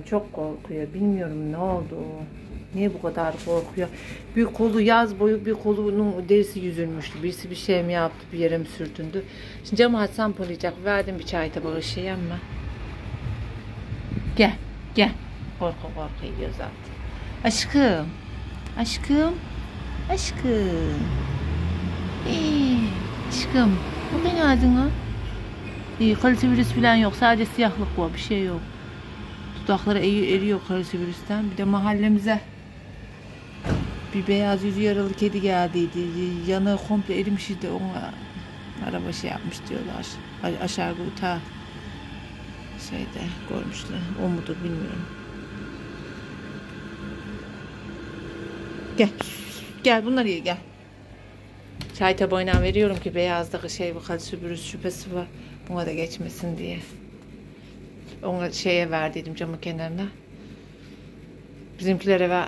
Çok korkuyor. Bilmiyorum ne oldu. Niye bu kadar korkuyor? Bir kolu yaz boyu bir kolunun derisi yüzülmüştü. Birisi bir şey mi yaptı, bir yere mi sürtündü? Şimdi camı açsam polayacak. Verdim bir çay tabağı şey ama. Gel, gel. Korku yiyor zaten. Aşkım, aşkım, aşkım. Aşkım, bu ne adın? İyi, kalite virüs falan yok. Sadece siyahlık var, bir şey yok. Dudakları eriyor karısı virüsten. Bir de mahallemize bir beyaz yüzü yaralı kedi geldiydi. Yanı komple erimişti. Ona araba şey yapmış diyorlar. Aşağı ta şeyde görmüşler. O mudur bilmiyorum. Gel. Gel bunları ye gel. Çay tabağına veriyorum ki beyazdaki şey bu kalite virüs şüphesi var. Buna da geçmesin diye. Ona şeye ver dedim camı kenarına. Bizimkilere ver.